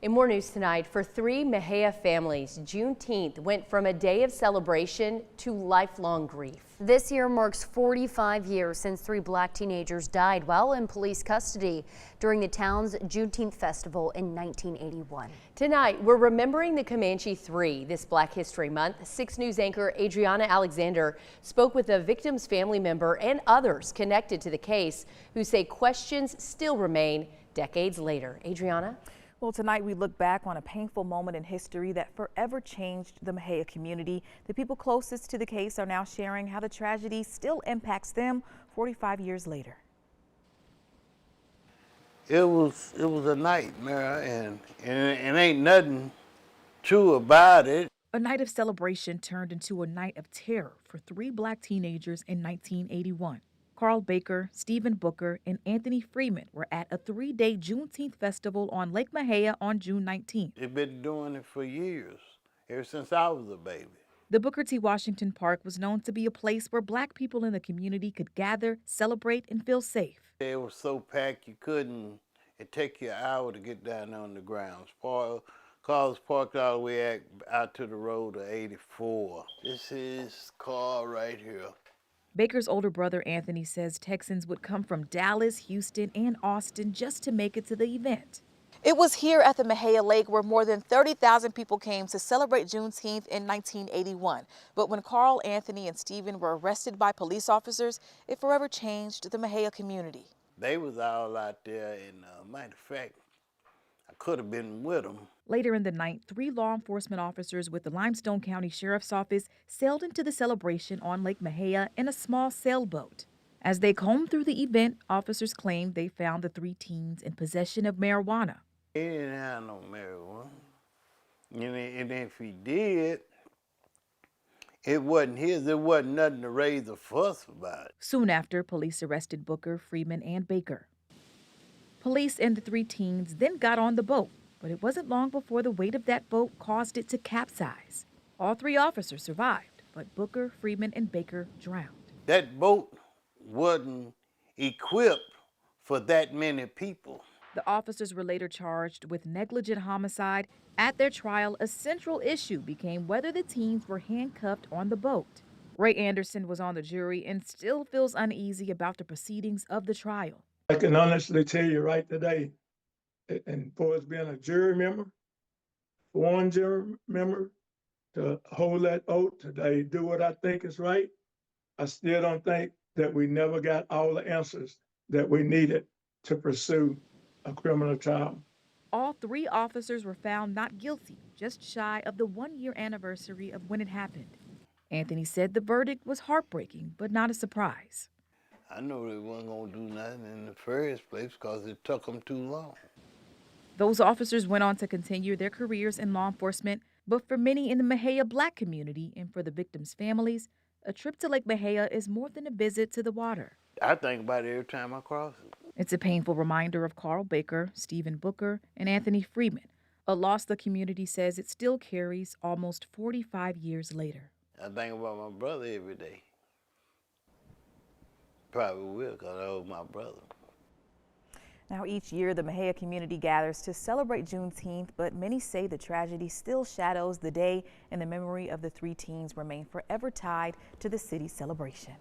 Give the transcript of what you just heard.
In more news tonight, for three Mexia families, Juneteenth went from a day of celebration to lifelong grief. This year marks 45 years since three black teenagers died while in police custody during the town's Juneteenth festival in 1981. Tonight, we're remembering the Comanche Three. This Black History Month, 6 News anchor Adriana Alexander spoke with a victim's family member and others connected to the case who say questions still remain decades later. Adriana? Well, tonight we look back on a painful moment in history that forever changed the Mexia community. The people closest to the case are now sharing how the tragedy still impacts them 45 years later. It was a nightmare, and ain't nothing true about it. A night of celebration turned into a night of terror for three black teenagers in 1981. Carl Baker, Stephen Booker, and Anthony Freeman were at a 3-day Juneteenth festival on Lake Mexia on June 19th. They've been doing it for years, ever since I was a baby. The Booker T. Washington Park was known to be a place where black people in the community could gather, celebrate, and feel safe. It was so packed you couldn't, it'd take you an hour to get down on the grounds. Cars parked all the way out to the road to 84. This is car right here. Baker's older brother Anthony says Texans would come from Dallas, Houston, and Austin just to make it to the event. It was here at the Mexia Lake where more than 30,000 people came to celebrate Juneteenth in 1981. But when Carl, Anthony, and Stephen were arrested by police officers, it forever changed the Mexia community. They was all out there, and matter of fact, I could have been with them. Later in the night, 3 law enforcement officers with the Limestone County Sheriff's Office sailed into the celebration on Lake Mexia in a small sailboat. As they combed through the event, officers claimed they found the 3 teens in possession of marijuana. He didn't have no marijuana. And if he did, it wasn't his. There wasn't nothing to raise a fuss about. Soon after, police arrested Booker, Freeman, and Baker. Police and the 3 teens then got on the boat, but it wasn't long before the weight of that boat caused it to capsize. All 3 officers survived, but Booker, Freeman, and Baker drowned. That boat wasn't equipped for that many people. The officers were later charged with negligent homicide. At their trial, a central issue became whether the teens were handcuffed on the boat. Ray Anderson was on the jury and still feels uneasy about the proceedings of the trial. I can honestly tell you right today, and for us being a jury member, one jury member, to hold that oath, today, do what I think is right, I still don't think that we never got all the answers that we needed to pursue a criminal trial. All 3 officers were found not guilty, just shy of the 1-year anniversary of when it happened. Anthony said the verdict was heartbreaking, but not a surprise. I know they weren't going to do nothing in the first place because it took them too long. Those officers went on to continue their careers in law enforcement, but for many in the Mexia black community and for the victims' families, a trip to Lake Mexia is more than a visit to the water. I think about it every time I cross it. It's a painful reminder of Carl Baker, Stephen Booker, and Anthony Freeman, a loss the community says it still carries almost 45 years later. I think about my brother every day. Probably will, because I owe my brother. Now, each year, the Mexia community gathers to celebrate Juneteenth, but many say the tragedy still shadows the day, and the memory of the 3 teens remain forever tied to the city's celebration.